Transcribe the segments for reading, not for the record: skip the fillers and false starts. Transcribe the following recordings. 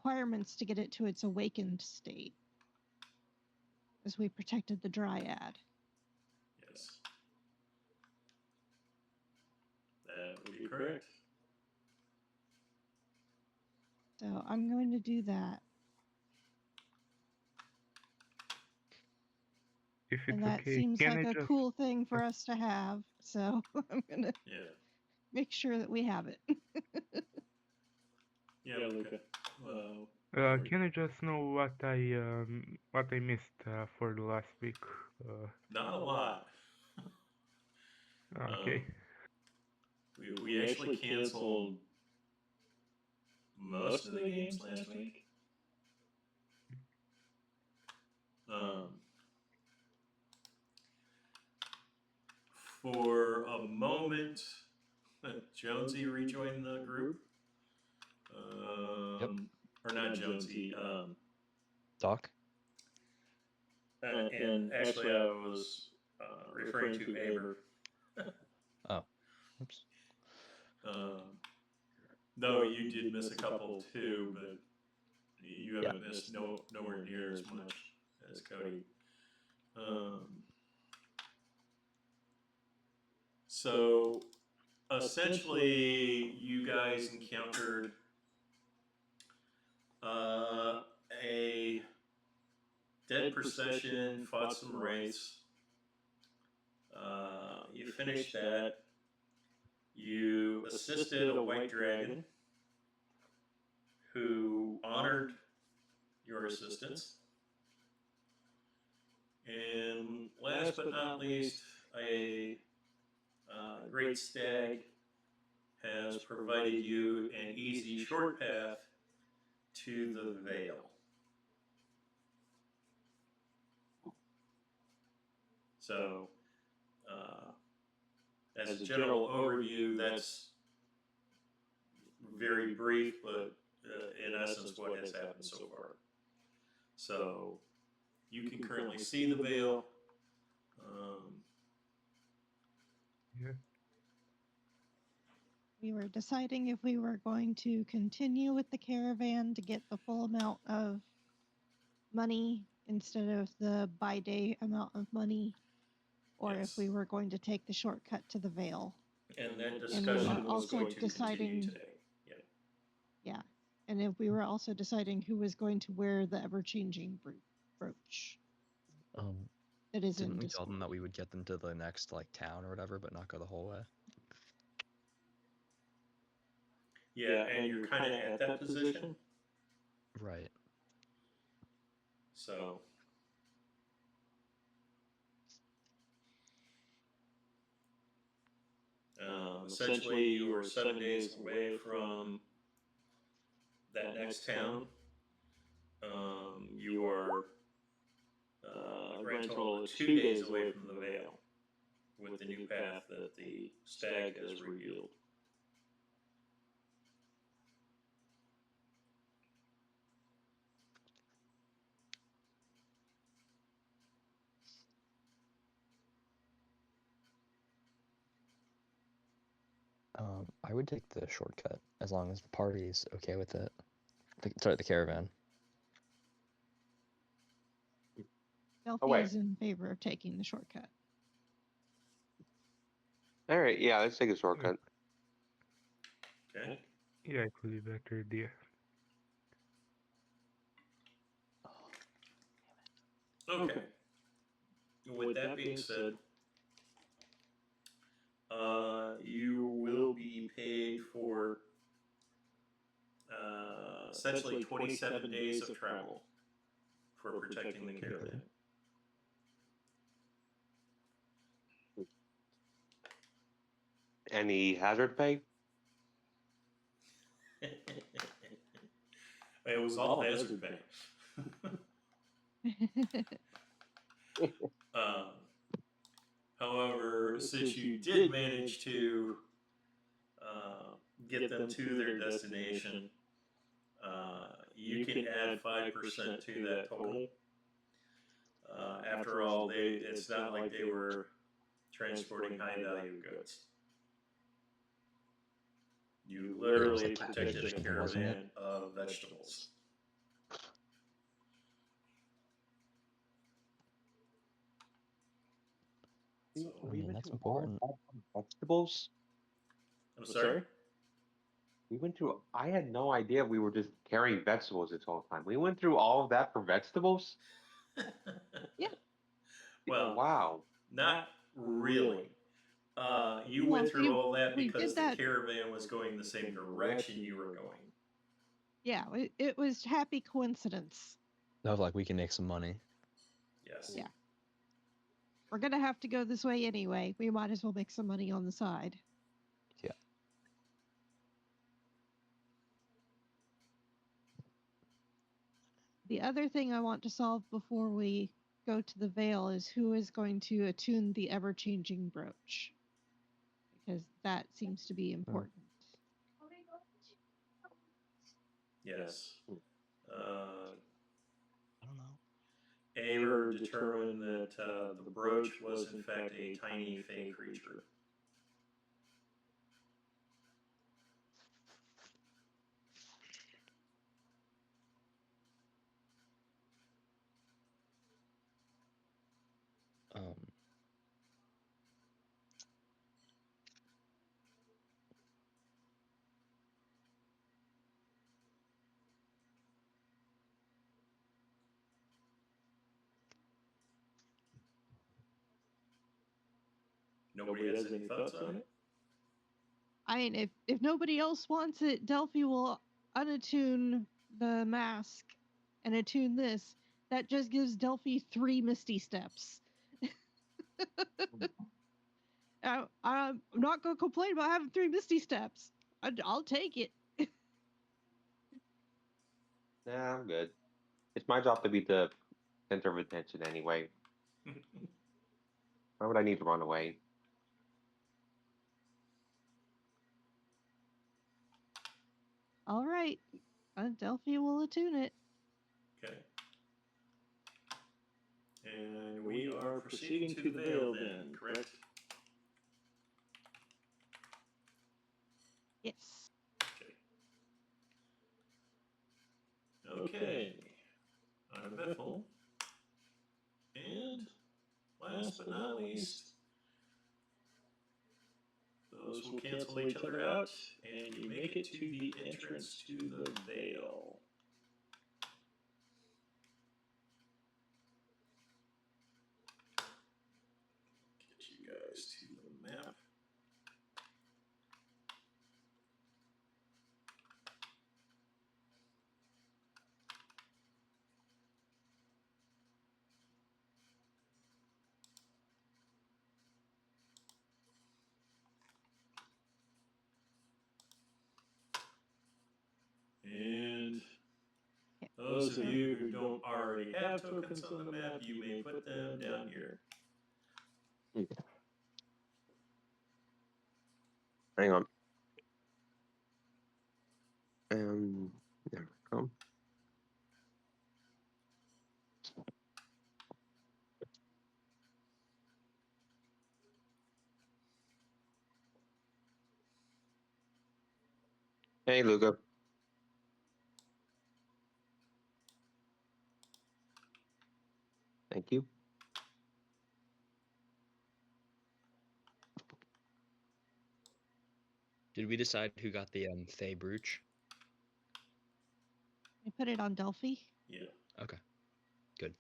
requirements to get it to its awakened state, as we protected the dryad. Yes. That would be correct. So I'm going to do that. If it's And that okay, seems can like I a just cool thing for us to have. So I'm going to make sure that we have it. Yeah, Luca. can I just know what I missed for the last week? Not a lot. Okay. We actually canceled most of the games last week. For a moment, Jonesy rejoined the group. Yep. Or not Jonesy. Doc? And actually, I was referring to Aber. Oh. Oops. No, you did miss a couple too, but you haven't missed nowhere near as much as Cody. So essentially, you guys encountered a dead procession, fought some wraiths. You finished that. You assisted a white dragon who honored your assistance. And last but not least, a great stag has provided you an easy short path to the Vale. So, as a general overview, that's very brief, but in essence, what has happened so far. So, you can currently see the Vale. Yeah. We were deciding if we were going to continue with the caravan to get the full amount of money instead of the by-day amount of money, or if we were going to take the shortcut to the Vale. And that discussion was going to continue today. Yeah. And if we were also deciding who was going to wear the ever-changing brooch. It is Didn't we tell them that we would get them to the next town or whatever, but not go the whole way? Yeah, and you're kind of at that position. Right. So. Essentially, you were 7 days away from that next town. You are a grand total of 2 days away from the Vale with the new path that the stag has revealed. I would take the shortcut as long as the party's okay with it. Sorry, the caravan. Delphi is in favor of taking the shortcut. All right, yeah, let's take a shortcut. Okay. Yeah, it would be better idea. Okay. With that being said, you will be paid for essentially 27 days of travel for protecting the caravan. Any hazard pay? It was all hazard pay. However, since you did manage to get them to their destination, you can add 5% to that total. After all, it's not like they were transporting high-value goods. You literally protected a caravan of vegetables. So, I mean, went that's through all important. that vegetables. I'm sorry. We went through. I had no idea we were just carrying vegetables this whole time. We went through all of that for vegetables. Yeah. Well, Wow. not really. You Well, went through all that we because did the that. caravan was going the same direction you were going. Yeah, it was happy coincidence. Of like we can make some money. Yes. Yeah. We're gonna have to go this way anyway. We might as well make some money on the side. Yeah. The other thing I want to solve before we go to the Vale is who is going to attune the ever-changing brooch, because that seems to be important. Yes. I don't know. Aver determined that the brooch was in fact a tiny fey creature. Um, Nobody has any thoughts on it? I mean, if nobody else wants it, Delphi will unattune the mask and attune this. That just gives Delphi 3 Misty Steps. I'm not going to complain about having 3 Misty Steps. I'll take it. Nah, I'm good. It's my job to be the center of attention anyway. Why would I need to run away? All right. Delphi will attune it. Okay. And we are proceeding to the Vale then, correct? Yes. Okay. I'm Bethel. And last but not least, those will cancel each other out, and you make it to the entrance to the Vale. Get you guys to the map. And those of you who don't already have tokens on the map, you may put them down here. Hang on. There we go. Hey, Luca. Thank you. did we decide who got the Fey brooch? I put it on Delphi. Yeah. Okay. Good.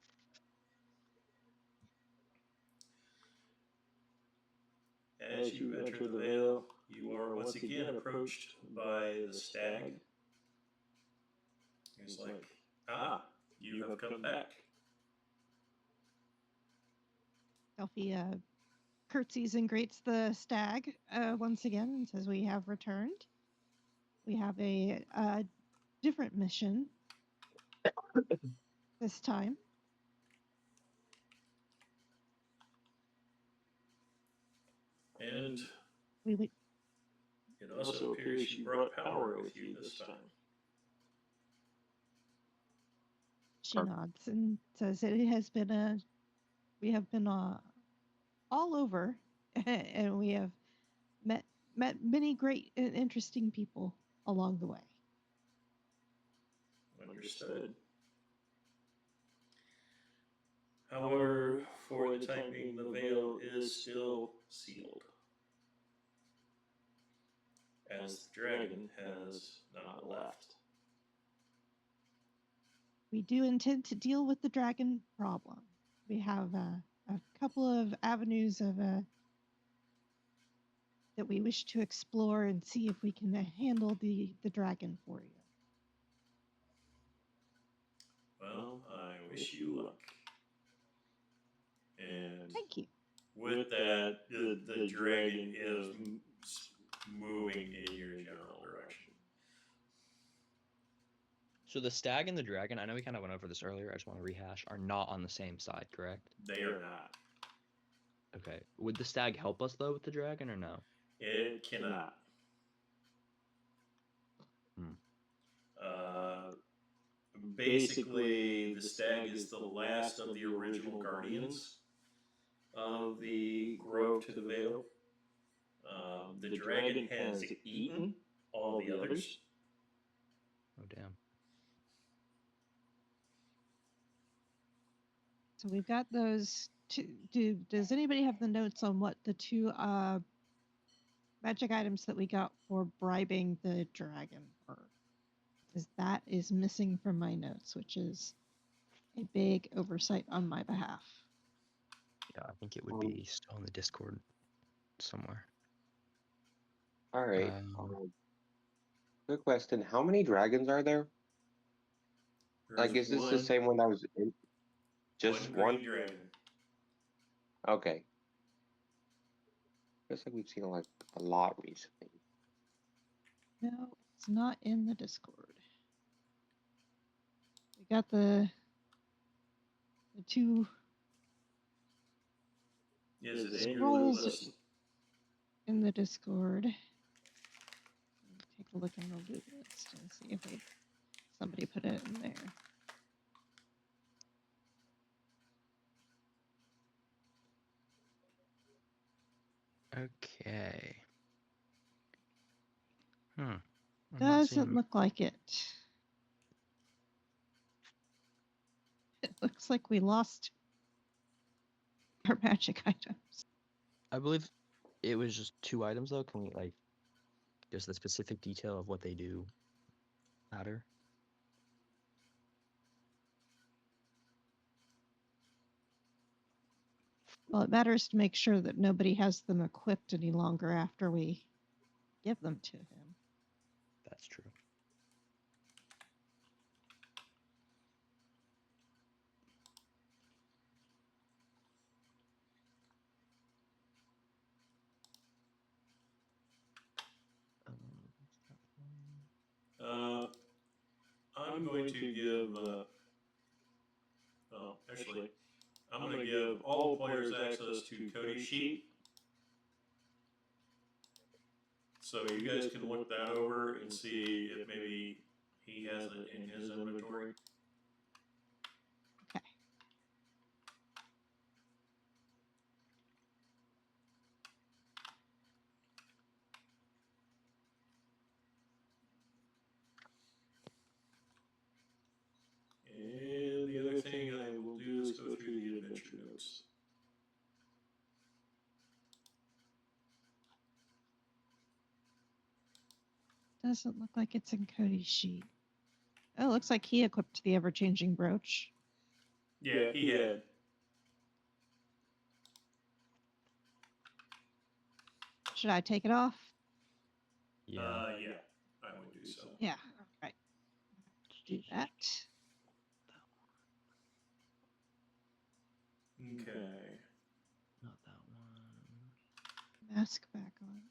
As you enter the Vale, you are once again approached by the stag. He's like, you have come back. Delphi curtsies and greets the stag once again and says, "We have returned. We have a different mission this time." And We it also appears you brought power with you this time. She nods and says, "It has been we have been all over, and we have met many great and interesting people along the way." Understood. However, for the time being, the Vale is still sealed, as the dragon has not left. We do intend to deal with the dragon problem. We have a couple of avenues of that we wish to explore and see if we can handle the dragon for you. Well, I wish you luck. And Thank you. with that, the dragon is moving in your general direction. So the stag and the dragon, I know we kind of went over this earlier, I just want to rehash, are not on the same side, correct? They are not. Okay. Would the stag help us, though, with the dragon, or no? It cannot. Basically, the stag is the last of the original guardians of the grove to the Vale. The dragon has eaten all the others. Oh, damn. So we've got those two. Does anybody have the notes on what the two magic items that we got for bribing the dragon were? Because that is missing from my notes, which is a big oversight on my behalf. Yeah, I think it would be still in the Discord somewhere. All right. Um, Quick question: how many dragons are there? Like, is this the same one that was in? Just one? green dragon. Okay. Feels like we've seen like a lot recently. No, it's not in the Discord. We got the two Yes, it's scrolls in the Discord. Take a look in the loot list and see if somebody put it in there. okay. I'm not Doesn't seeing- look like it. It looks like we lost our magic items. I believe it was just 2 items, though. Can we, like, does the specific detail of what they do matter? Well, it matters to make sure that nobody has them equipped any longer after we give them to him. That's true. I'm going to give. Well, actually, I'm going to give all players access to Cody's sheet, so you guys can look that over and see if maybe he has it in his inventory. Okay. And the other thing I will do is go through the adventure notes. Doesn't look like it's in Cody's sheet. Oh, looks like he equipped the ever-changing brooch. Yeah, he had. Should I take it off? Yeah. Yeah, I would do so. Yeah. All right. Do that. Okay. Not that one. Mask back on.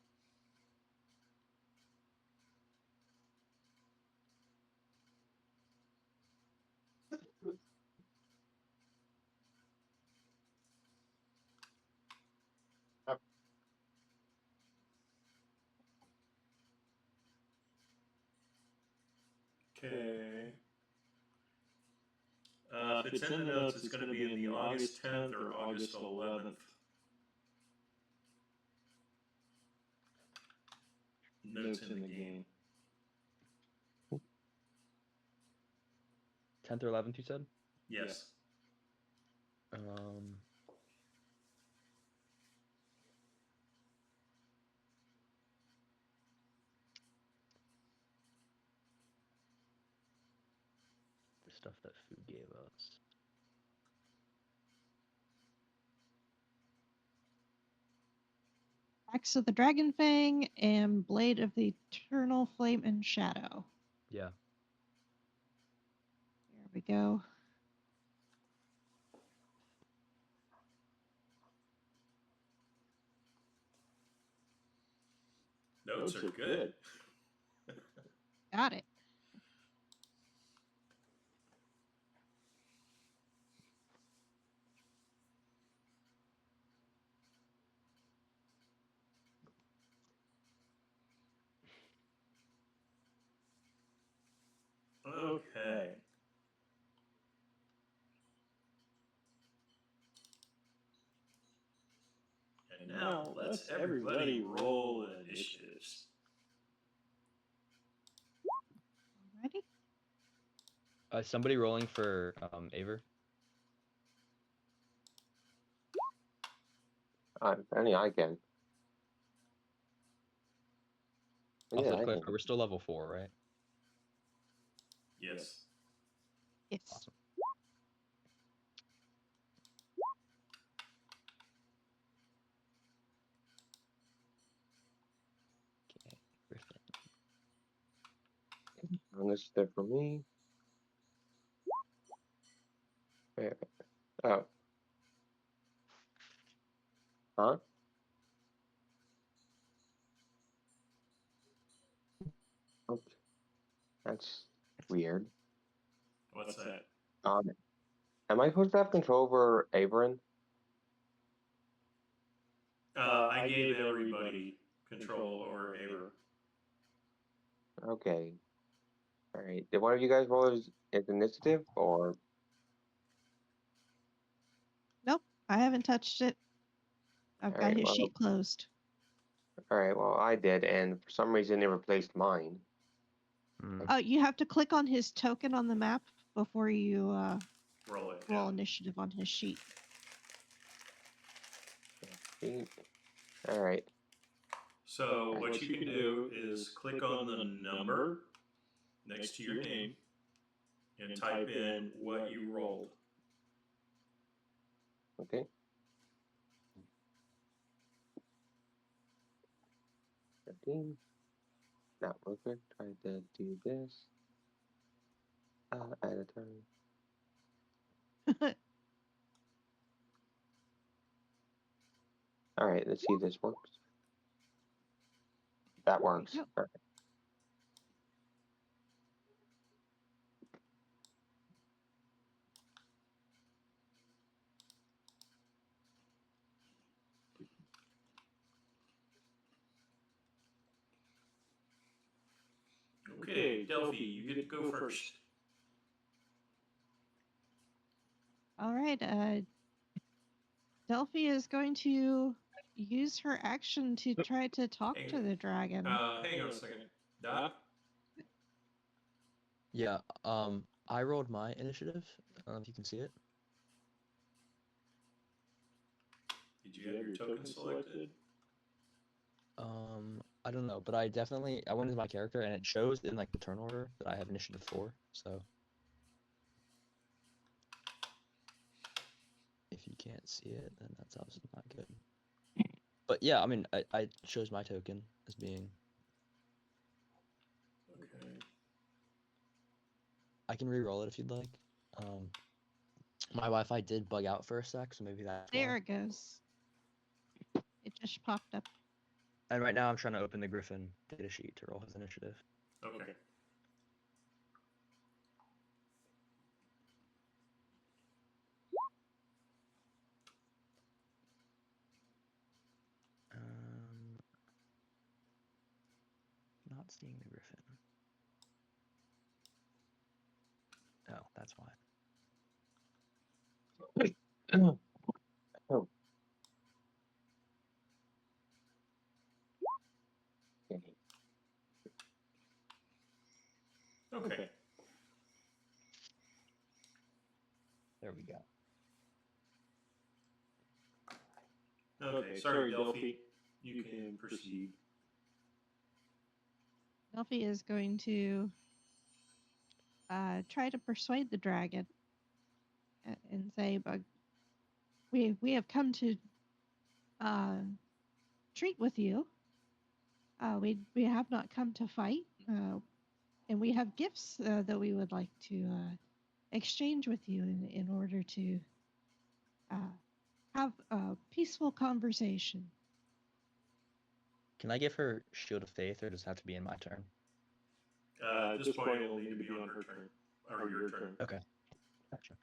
Okay. If it's in the notes, it's going to be in the August 10th or August 11th. Notes in the game. 10th or 11th, you said? Yes. stuff that food gave us. Axe of the Dragon Fang and Blade of the Eternal Flame and Shadow. Yeah. There we go. Notes are good. Got it. Okay. And now let's everybody roll initiatives. Alrighty. Somebody rolling for Aver? Any I can. Also, Yeah, I quick, can. we're still level 4, right? Yes. Yes. Awesome. Okay, Griffin. Initiative for me. Wait. Oh. Huh? Oops. That's weird. What's that? Am I supposed to have control over Averin? I gave everybody control over Aver. Okay. All right. Did one of you guys roll his initiative, or? Nope, I haven't touched it. I've got Alright, his well, sheet closed. all right. Well, I did, and for some reason it replaced mine. Oh, you have to click on his token on the map before you Roll it. roll Yeah. initiative on his sheet. All right. So what you can do is click on the number next to your name and type in what you rolled. Okay. 15. Not perfect. Try to do this. At a time. All right. Let's see if this works. That works. Yep. All right. Okay, Delphi, you get to go first. All right. Delphi is going to use her action to try to talk to the dragon. Hang on a second. Doc? Yeah, I rolled my initiative. I don't know if you can see it. Did you have your token selected? I don't know, but I went into my character and it shows in like the turn order that I have initiative 4, so if you can't see it, then that's obviously not good. But yeah, I mean, I chose my token as being. Okay. I can re-roll it if you'd like. My Wi-Fi did bug out for a sec, so maybe that's There why. it goes. It just popped up. And right now I'm trying to open the Griffin data sheet to roll his initiative. Okay. Not seeing the Griffin. Oh, that's why. Oh. Okay. Okay. There we go. Okay, sorry, Delphi. You can proceed. Delphi is going to try to persuade the dragon and say, but we have come to treat with you. We have not come to fight, and we have gifts that we would like to exchange with you in order to have a peaceful conversation. Can I give her Shield of Faith, or does it have to be in my turn? At this point, it'll need to be on her turn, or your turn. Okay. Gotcha.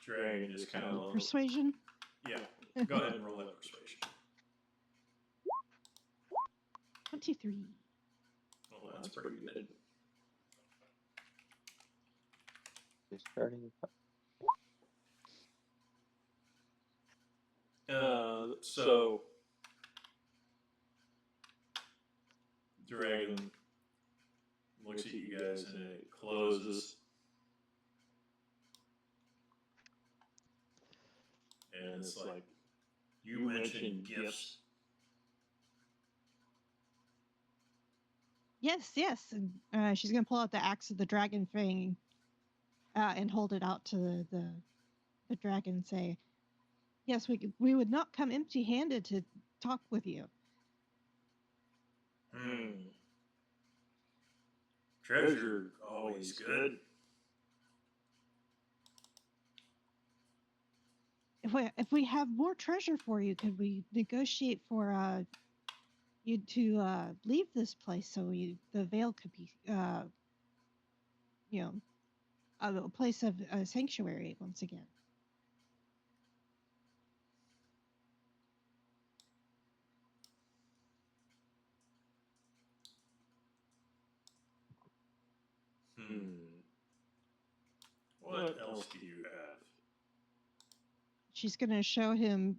Dragon is kind of Persuasion? Yeah. Go ahead and roll that persuasion. 23. Oh, that's pretty good. Just starting. So Dragon looks at you guys and it closes. And it's like, you mentioned gifts. Yes, yes. And she's going to pull out the axe of the Dragon Fang and hold it out to the dragon and say, yes, we would not come empty-handed to talk with you. Treasure, always good. If we have more treasure for you, could we negotiate for you to leave this place so the Vale could be, a place of sanctuary once again? What else do you have? She's going to show him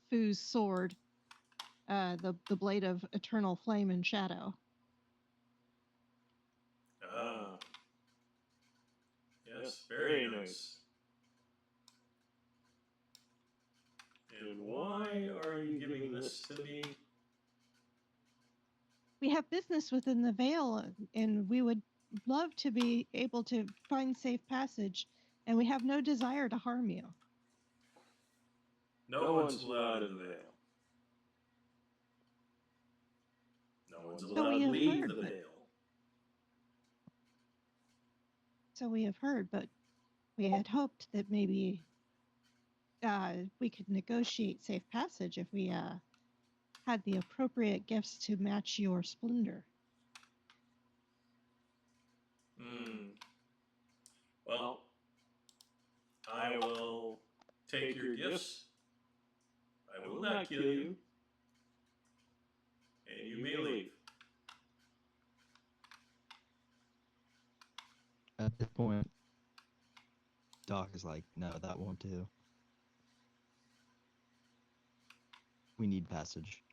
Fu's sword, the blade of eternal flame and shadow. Yes, very nice. And why are you giving this to me? We have business within the Vale, and we would love to be able to find safe passage, and we have no desire to harm you. No one's allowed in the Vale. No one's allowed to leave the Vale. So we have heard, but we had hoped that maybe we could negotiate safe passage if we had the appropriate gifts to match your splendor. Well, I will take your gifts. I will not kill you. And you may leave. At this point, Doc is like, no, that won't do. We need passage.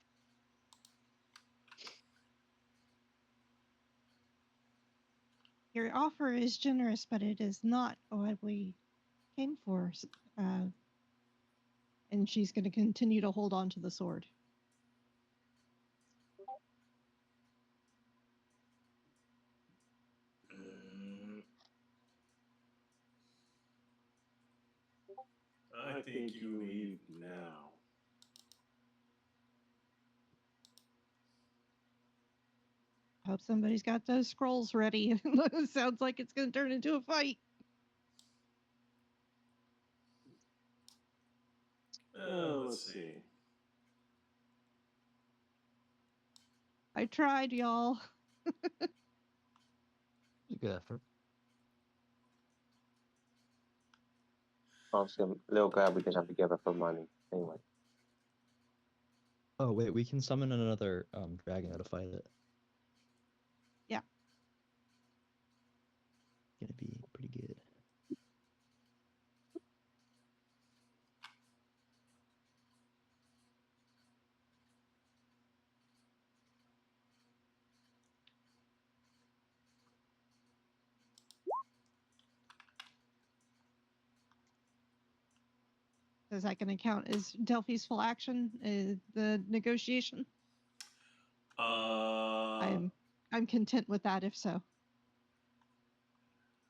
Your offer is generous, but it is not what we came for. And she's going to continue to hold on to the sword. I think you leave now. Hope somebody's got those scrolls ready. Sounds like it's going to turn into a fight. Let's see. I tried, y'all. It's a good effort. Also, a little glad we didn't have to give her for money. Anyway. Oh wait, we can summon another dragon to fight it. Yeah. Gonna be pretty good. Is that going to count as Delphi's full action, the negotiation? I'm content with that. If so,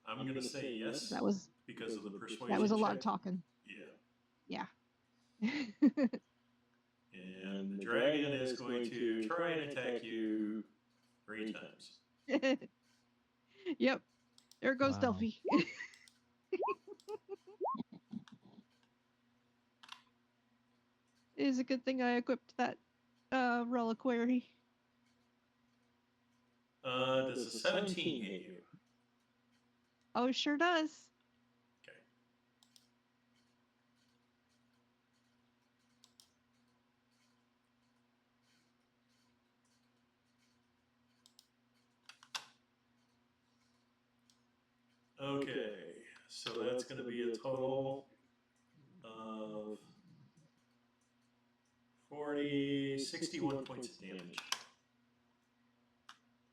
I'm going to say yes. that was because of the persuasion. That was a lot check. of talking. Yeah. Yeah. And the dragon is going to try and attack you 3 times. Yep. There goes Wow. Delphi. It is a good thing I equipped that reliquary. Does a 17 hit you? Oh, sure does. Okay. Okay, so that's going to be a total of 61 points of damage.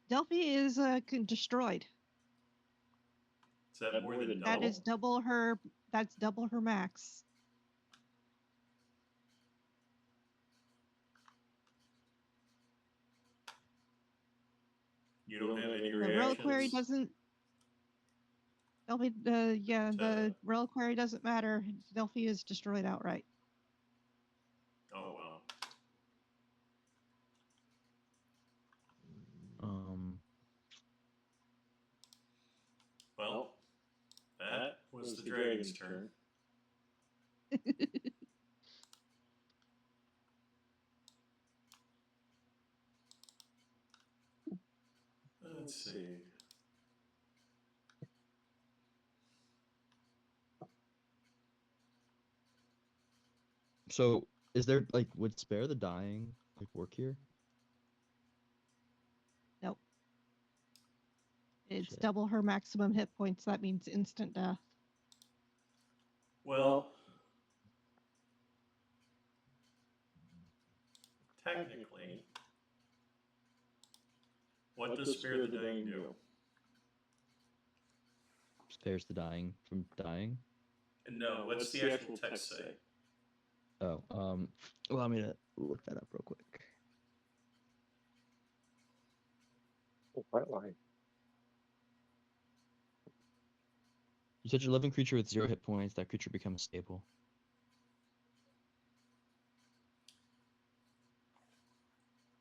Delphi is destroyed. Is that more than double? That is double her. That's double her max. You don't have any The reactions? reliquary doesn't. Delphi, the reliquary doesn't matter. Delphi is destroyed outright. Oh, wow. Well, that was the dragon's turn. Let's see. So, is there like would spare the dying like work here? Nope. It's Shit. double her maximum hit points. That means instant death. Well, technically, what does spare the dying do? Spares the dying from dying. No, what's the actual text say? Oh, allow me to look that up real quick. What line? You touch a living creature with 0 hit points, that creature becomes stable.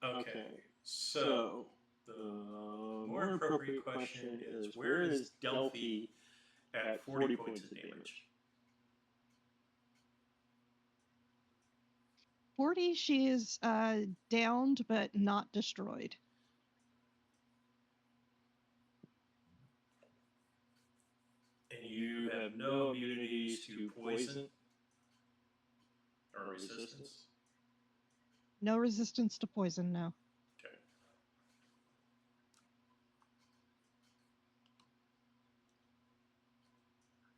Okay, so the more appropriate question is, where is Delphi at 40 points of damage? 40, she is downed but not destroyed. And you have no immunities to poison or resistance? No resistance to poison, no.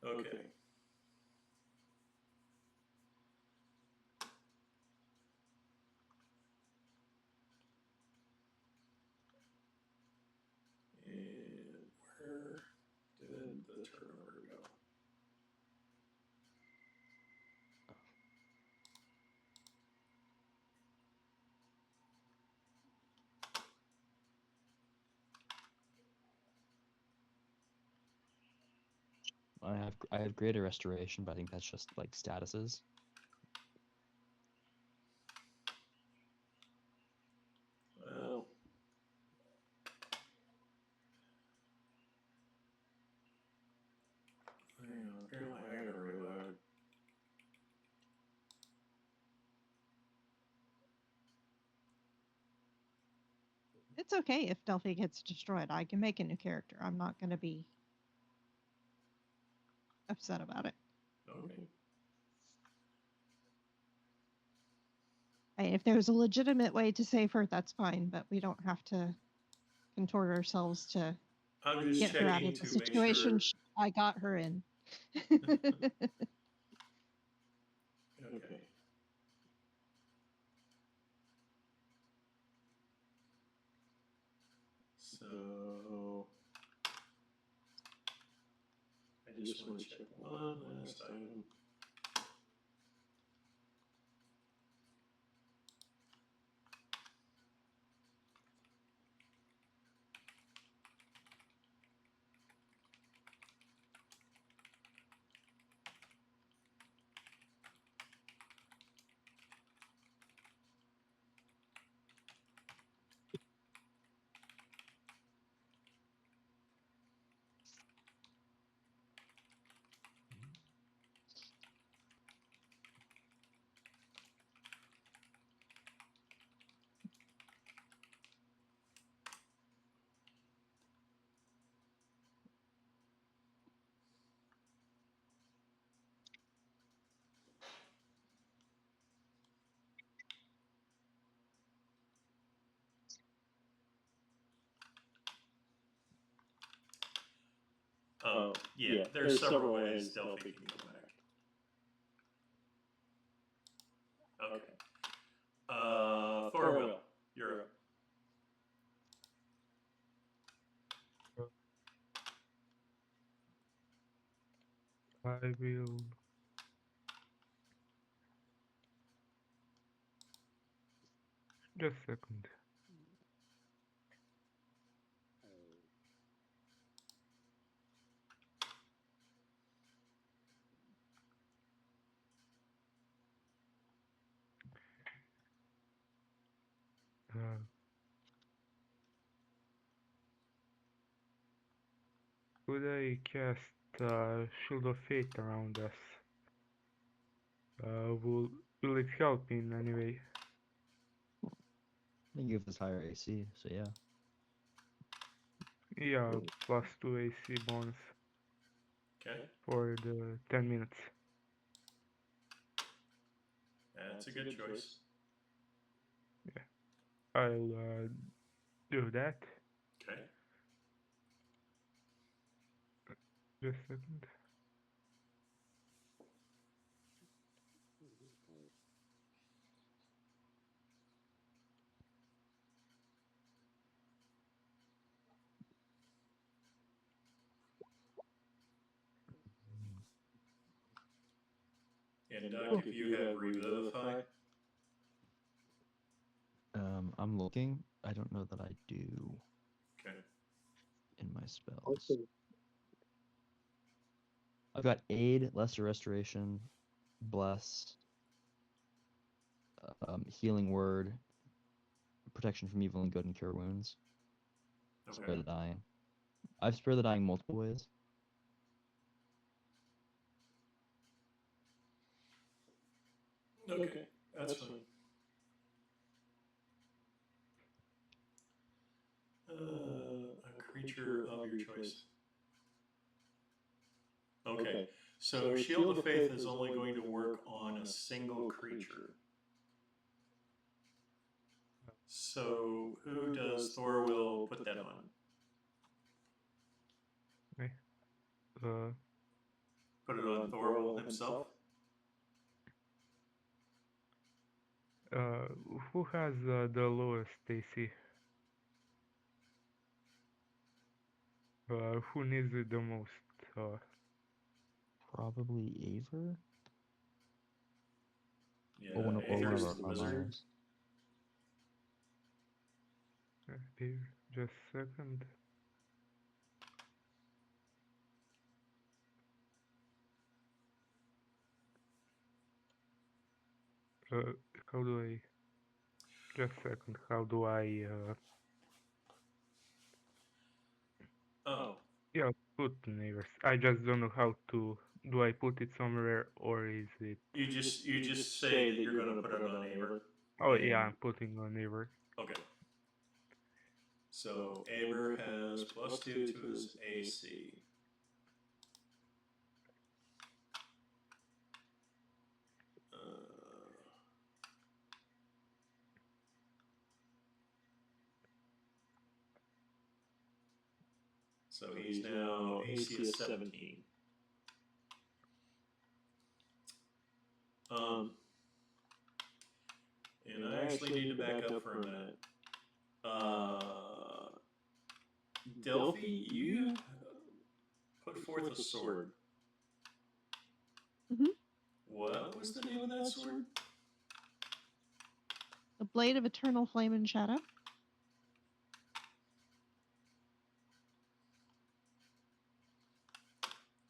Okay. And where did the turn order go? I have greater restoration, but I think that's just like statuses. Well, hang on, apparently I gotta reload. It's okay if Delphi gets destroyed. I can make a new character. I'm not going to be upset about it. Okay. If there's a legitimate way to save her, that's fine, but we don't have to contort ourselves to I'm just get her out checking of the to make situation sure. I got her in. Okay. So I just want to check one last item. Yeah, there's several ways Delphi can go back. Okay. Thorwell, you're up. I will. Just a second. Could I cast Shield of Fate around us? Will it help in any way? I think give us higher AC, so yeah. Yeah, +2 AC bonus Okay. for the 10 minutes. That's a good choice. Yeah, I'll do that. Okay. Just a second. And Doc, if you have Revivify, I'm looking. I don't know that I do okay. in my spells. I've got Aid, Lesser Restoration, Bless, Healing Word, Protection from Evil and Good, and Cure Wounds. Spare the Dying. I've Spare the Dying multiple ways. Okay, that's fine. A creature of your choice. Okay, so Shield of Faith is only going to work on a single creature. So who does Thorwell put that on? Okay. Put it on Thorwell himself? Who has the lowest AC? Who needs it the most? Probably Aver? Yeah, Or one Aver's of the our wizard. minors. Here, just a second. How do I? Just a second. How do I? Oh, Yeah, put neighbors. I just don't know how to. Do I put it somewhere or is it? you just say that you're going to put it on Aver. Oh yeah, I'm putting on neighbor. Okay. So Aver has +2 to his AC. So he's now AC is 17. And I actually need to back up for a minute. Delphi, you put forth a sword. Mhm. What was the name of that sword? The Blade of Eternal Flame and Shadow.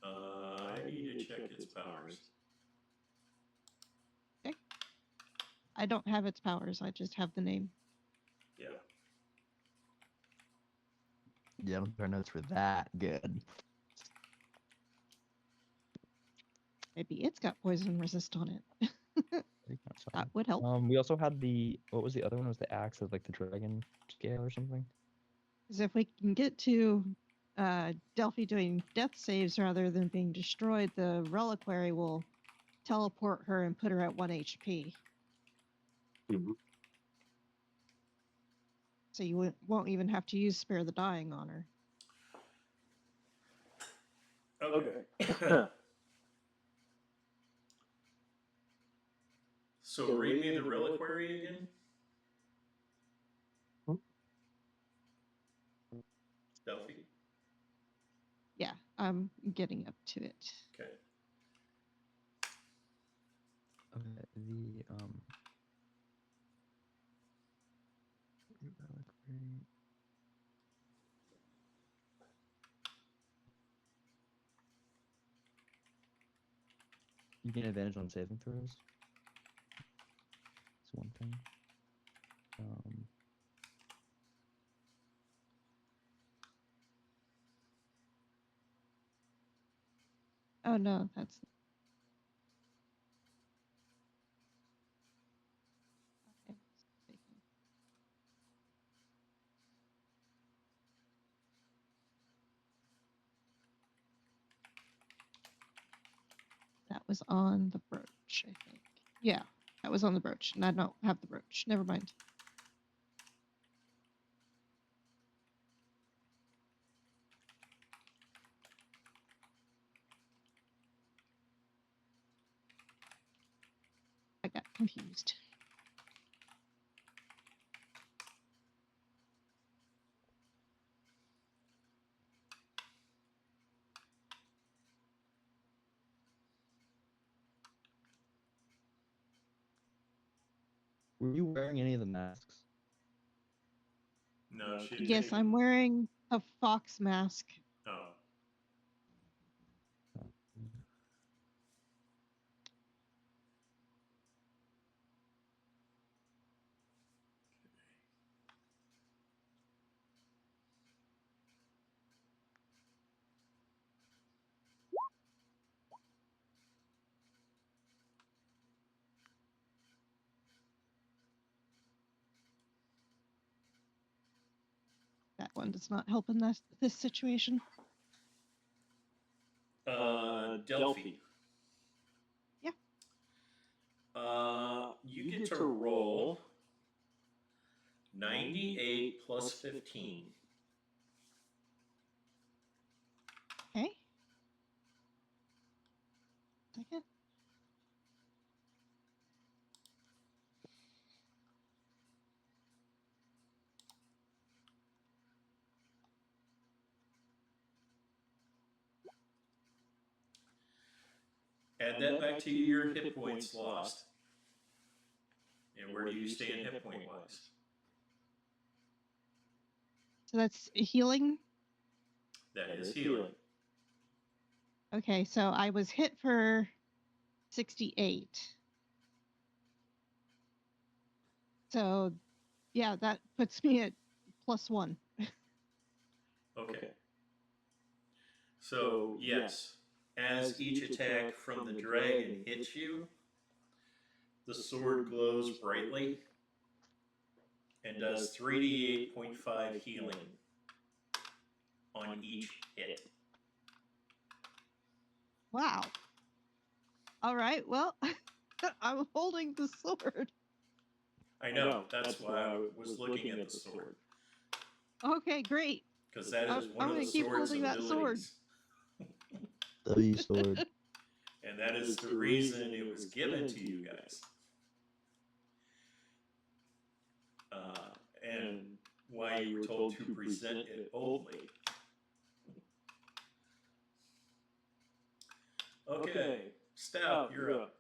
I need to check its powers. Okay. I don't have its powers. I just have the name. Yeah. Yeah, I don't think our notes were that good. Maybe it's got poison resist on it. That would help. We also had what was the other one? Was the axe of like the dragon scale or something? Because if we can get to Delphi doing death saves rather than being destroyed, the reliquary will teleport her and put her at 1 HP. Mm-hmm. So you won't even have to use Spare the Dying on her. Okay. So read me the reliquary again. Delphi. Yeah, I'm getting up to it. Okay. Okay, the you gain advantage on saving throws. That's one thing. Oh no, that's that was on the brooch, I think. Yeah, that was on the brooch, and I don't have the brooch. Never mind. I got confused. Were you wearing any of the masks? No, she. Yes, I'm wearing a fox mask. Oh. That one does not help in this situation. Delphi. Yeah. You get to roll 98 plus 15. Okay. Second. Add that back to your hit points lost. And where do you stand hit point wise? So that's healing? That is healing. Okay, so I was hit for 68. So, yeah, that puts me at +1. Okay. So, yes, as each attack from the dragon hits you, the sword glows brightly and does 3d8.5 healing on each hit. Wow. All right, well, I'm holding the sword. I know, that's why I was looking at the sword. Okay, great. Because that is one I'm of gonna the keep sword's holding that sword. abilities. W sword. And that is the reason it was given to you guys. And why you were told to present it boldly. Okay, Stout, you're up.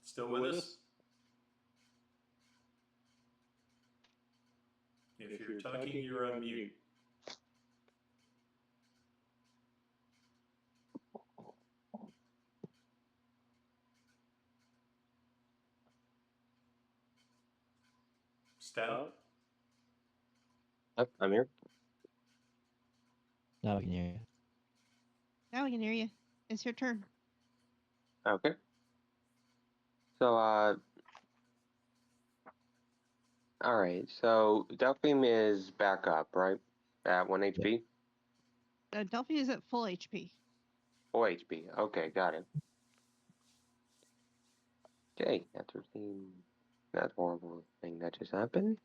Still with us? If you're talking, you're on mute. Stout? Yep, I'm here. Now I can hear you. Now we can hear you. It's your turn. Okay. So, all right. So Delphinium is back up, right? At 1 HP. Delphi is at full HP. 4 HP. Okay, got it. Okay, that's 13. That horrible thing that just happened.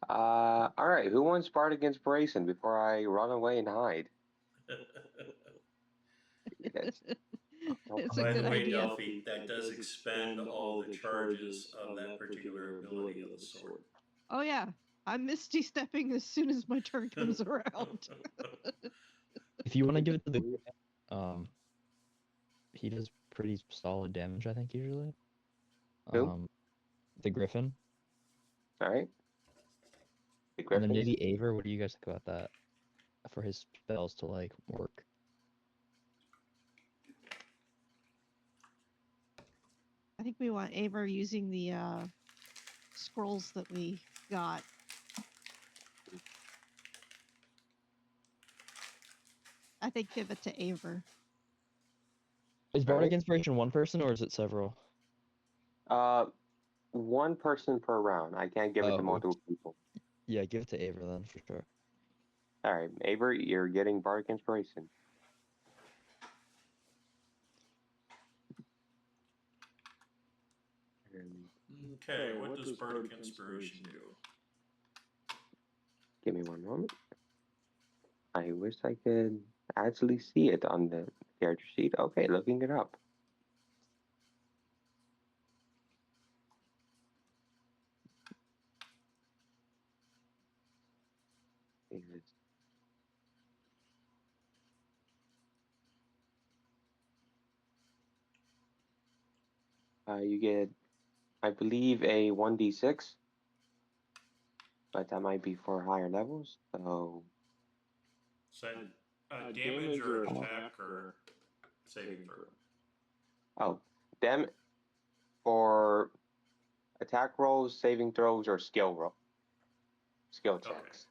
Alright, who wants Bardic Inspiration before I run away and hide? That's, It's a By good the way, idea. Delphi, that does expend all the charges of that particular ability of the sword. Oh yeah, I'm misty stepping as soon as my turn comes around. If you want to give it to the he does pretty solid damage, I think, usually. Who? The Griffin. Alright. The And then Griffins? maybe Aver, what do you guys think about that? For his spells to, like, work. I think we want Aver using the scrolls that we got. I think give it to Aver. Is Bardic Alright. Inspiration one person, or is it several? One person per round. I can't give it to Oh. multiple people. Yeah, give it to Aver then, for sure. Alright, Aver, you're getting Bardic Inspiration. Okay, what does Bardic Inspiration do? Give me one moment. I wish I could actually see it on the character sheet. Okay, looking it up. You get, I believe, a 1d6, but that might be for higher levels. So, Is that damage or attack or saving throw? oh, them for attack rolls, saving throws, or skill checks.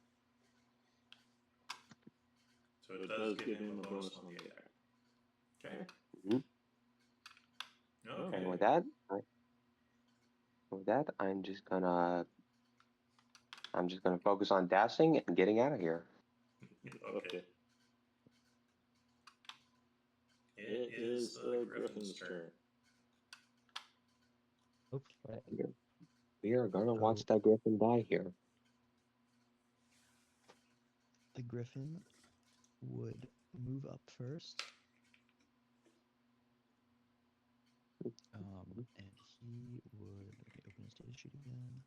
So it does give him a bonus on the attack. Okay. Mhm. Okay. And with that, I'm just gonna focus on dashing and getting out of here. Okay. It is the Griffin's turn. Oops, right. We are gonna watch that Griffin die here. The Griffin would move up first. And he would, let me open his data sheet again.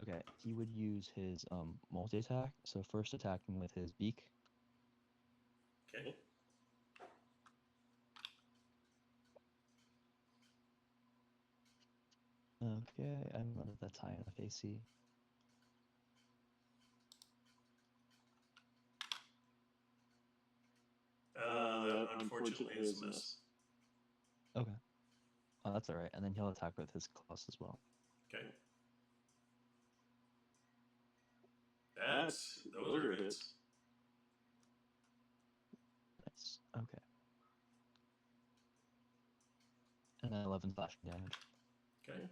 Okay, he would use his multi-attack, so first attacking with his beak. Okay. Okay, I don't know if that's high enough AC. That unfortunately is a miss. Okay. Oh, that's alright, and then he'll attack with his claws as well. Okay. Those are hits. Nice. Okay. And then 11 slashing damage. Okay.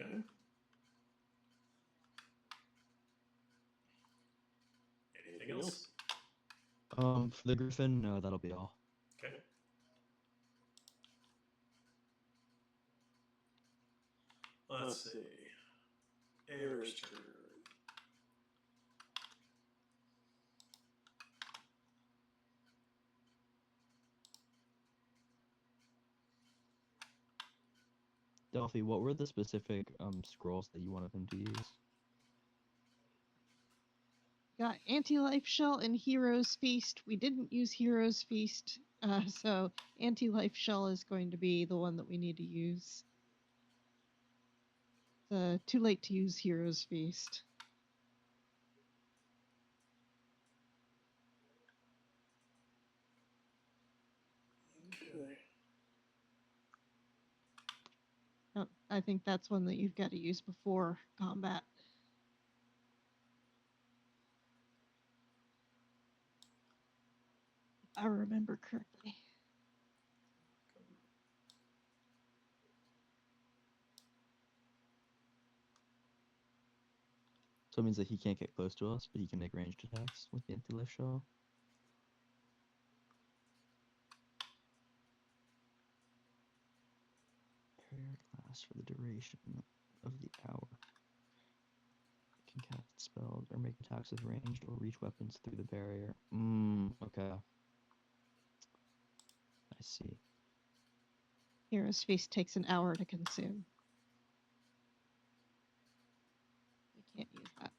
Okay. Anything else? For the Griffin, no, that'll be all. Okay. Let's see. Air's turn. Delphi, what were the specific scrolls that you wanted him to use? Got Anti-Life Shell and Hero's Feast. We didn't use Hero's Feast, so Anti-Life Shell is going to be the one that we need to use. Too late to use Hero's Feast. Okay. Oh, I think that's one that you've got to use before combat. If I remember correctly. So it means that he can't get close to us, but he can make ranged attacks with the anti-life shell. Barrier lasts for the duration of the hour. Can cast spells or make attacks with ranged or reach weapons through the barrier. Okay. I see. Hero's Feast takes an hour to consume. We can't use that.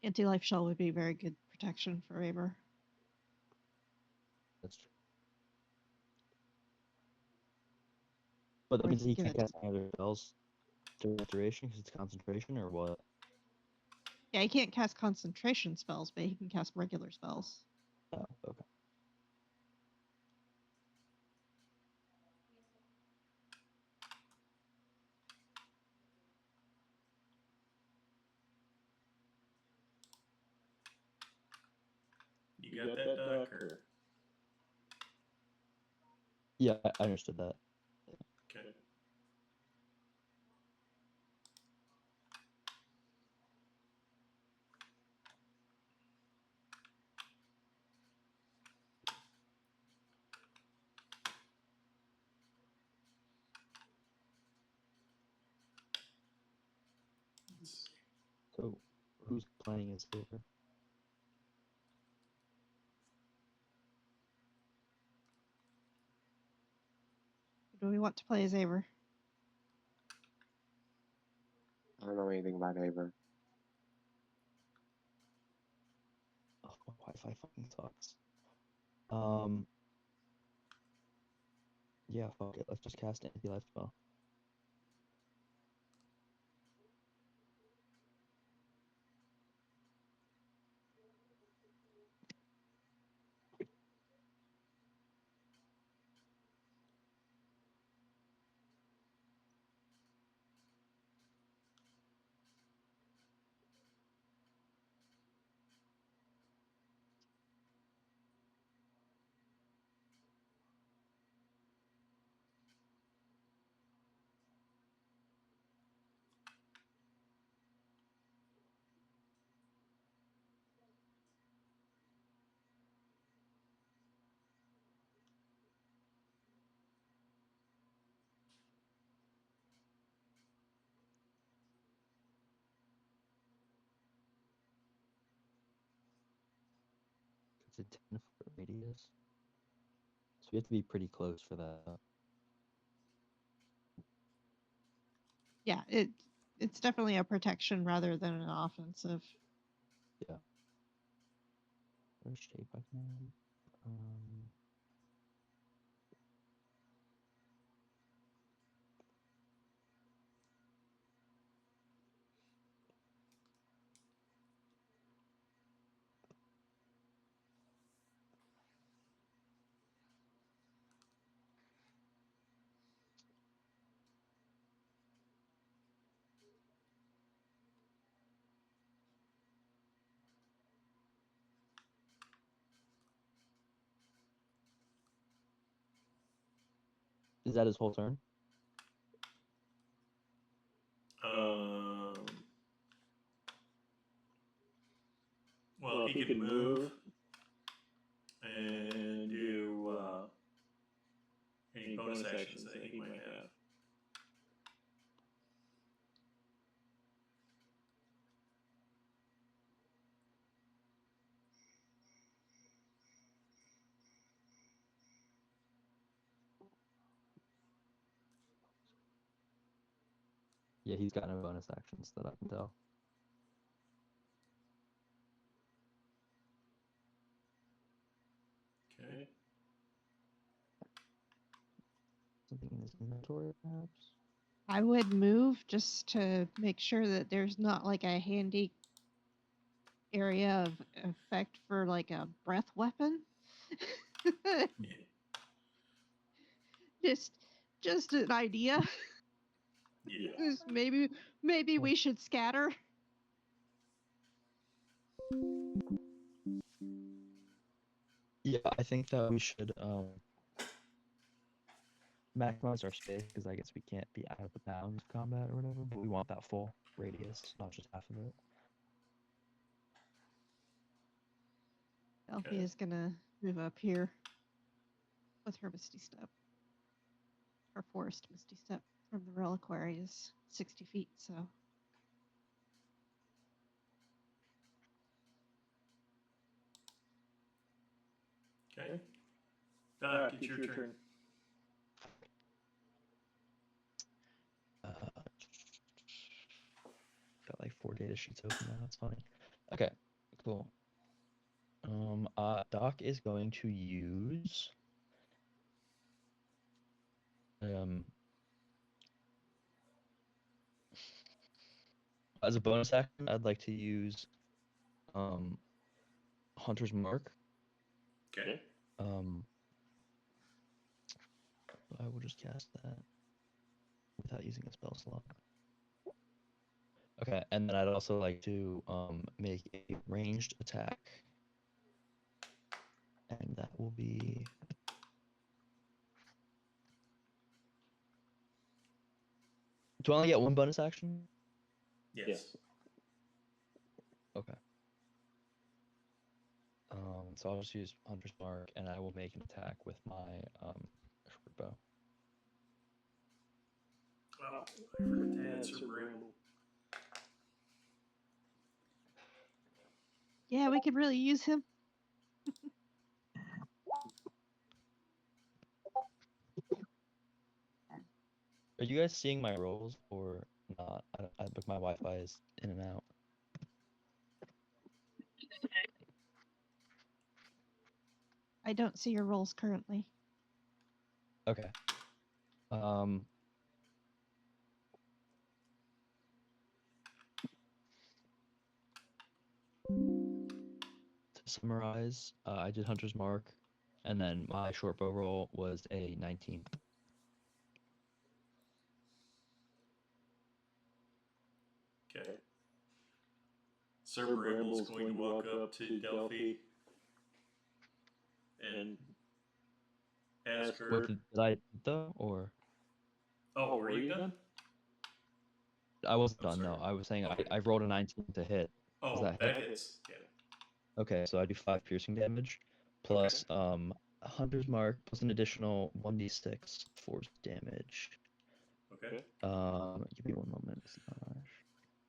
Anti-life shell would be very good protection for Raver. That's true. But that Or means that he give can't it- cast any other spells during that duration because it's concentration, or what? Yeah, he can't cast concentration spells, but he can cast regular spells. Oh, okay. You got that, Doc? Or... Yeah, I understood that. Okay. So, who's playing as favor? Do we want to play as Aver? I don't know anything about Aver. Oh, my Wi-Fi fucking sucks. Yeah, fuck it. Let's just cast anti-life spell. It's a 10-foot radius. So we have to be pretty close for that. Yeah, it's definitely a protection rather than an offensive. Yeah. There's shape I can. Is that his whole turn? Well, he can move and do any bonus actions that he might have. Yeah, he's got no bonus actions that I can tell. Okay. Something in his inventory, perhaps? I would move just to make sure that there's not like a handy area of effect for like a breath weapon. just an idea. Yeah. Just maybe we should scatter. Yeah, I think that we should maximize our space, because I guess we can't be out of the bounds of combat or whatever, but we want that full radius, not just half of it. Delphi is gonna move up here with her Misty Step. Her forest Misty Step from the reliquary is 60 feet, so. Okay. Doc, it's your turn. Got like 4 data sheets open now. That's funny. Okay, cool. Doc is going to use as a bonus action, I'd like to use Hunter's Mark. Okay. I will just cast that without using a spell slot. Okay, and then I'd also like to make a ranged attack, and that will be do I only get 1 bonus action? Yes. Okay. So I'll just use Hunter's Mark, and I will make an attack with my short bow. Oh, I forgot to add Sir Bramble. Yeah, we could really use him. Are you guys seeing my rolls or not? My Wi-Fi is in and out. I don't see your rolls currently. Okay. To summarize, I did Hunter's Mark, and then my short bow roll was a 19. Okay. Sir Bramble's going to walk up to Delphi and ask her. What did I though, or? Oh, were you done? I wasn't I'm done. No, sorry. I was saying Okay. I rolled a 19 to hit. Oh, that that hit? hits. Yeah. Okay, so I do 5 piercing damage, plus Hunter's Mark, plus an additional 1d6 force damage. Okay. Give me 1 moment.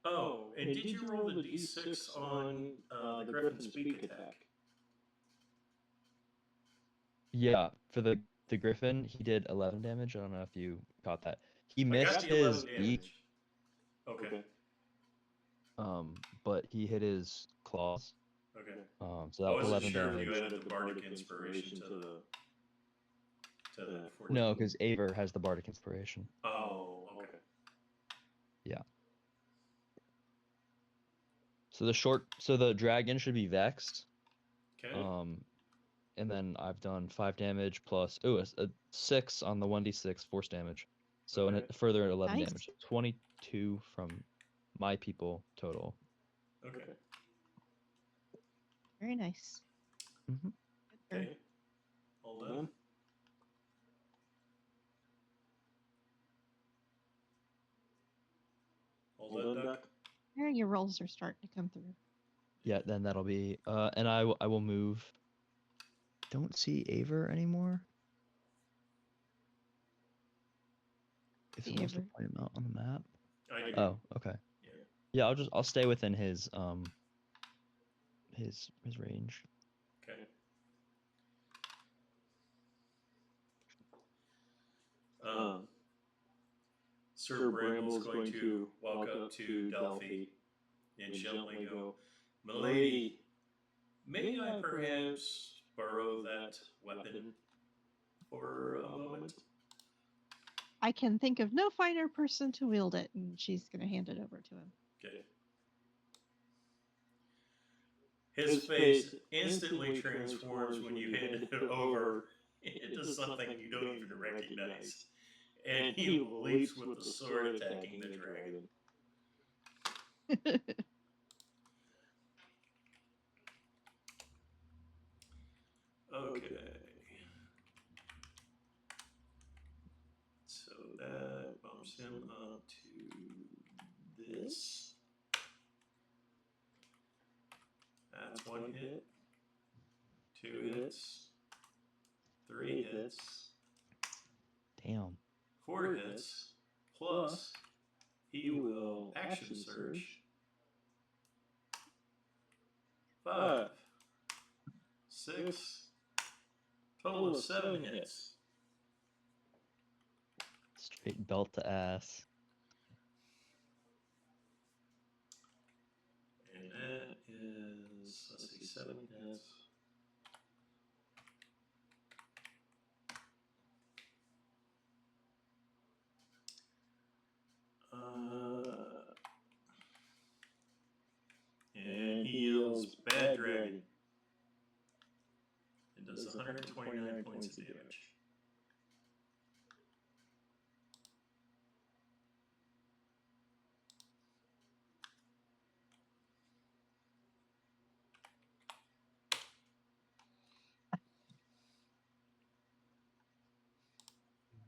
Oh, and did you roll the d6 on the Griffin's beak attack? Yeah, for the Griffin, he did 11 damage. I don't know if you caught that. He missed I got the his 11 beak, damage. Okay. but he hit his claws. Okay. So that I was wasn't 11 sure damage. if you added the bardic inspiration to that. No, because Aver has the bardic inspiration. Oh, okay. Yeah. So the dragon should be vexed. Okay. And then I've done 5 damage plus a 6 on the 1d6 force damage. So Okay. further 11 Nice. damage. 22 from my people total. Okay. Very nice. Mm-hmm. Okay. Hold on. Hold on, Duck. There, your rolls are starting to come through. Yeah, then that'll be and I will move. Don't see Aver anymore. If See someone wants to Aver. point him out on the map. I do. Oh, okay. Yeah, I'll stay within his range. Okay. Sir Bramble's going to walk up to Delphi and gently go, "Milady, may I perhaps borrow that weapon for a moment?" I can think of no finer person to wield it, and she's going to hand it over to him. Okay. His face instantly transforms when you hand it over into something you don't even recognize. And he leaps with the sword attacking the dragon. Okay. So that bumps him up to this. That's one hit. 2 hits. 3 hits. Damn. 4 hits. Plus, he will action surge. 5. 6. Total of 7 hits. Straight belt to ass. And that is, let's see, 7 hits. And he heals Bad Dragon. It does 129 points of damage.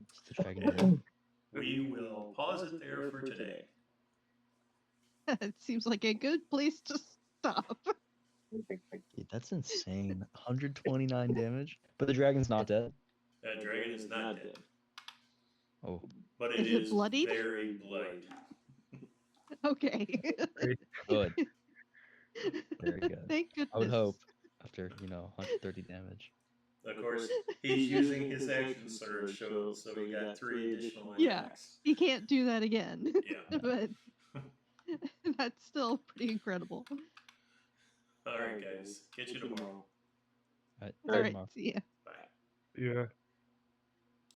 It's the dragon. We will pause it there for today. It seems like a good place to stop. Dude, that's insane. 129 damage. But the dragon's not dead. That dragon is not dead. Oh. But Is it bloodied? Very bloodied. Okay. Good. Very good. Thank goodness. I would hope after, 130 damage. Of course, he's using his action surge, so he got 3 additional attacks. Yeah, he can't do that again. Yeah. But that's still pretty incredible. All right, guys. Catch you tomorrow. All right. All right, see ya. Bye. Yeah.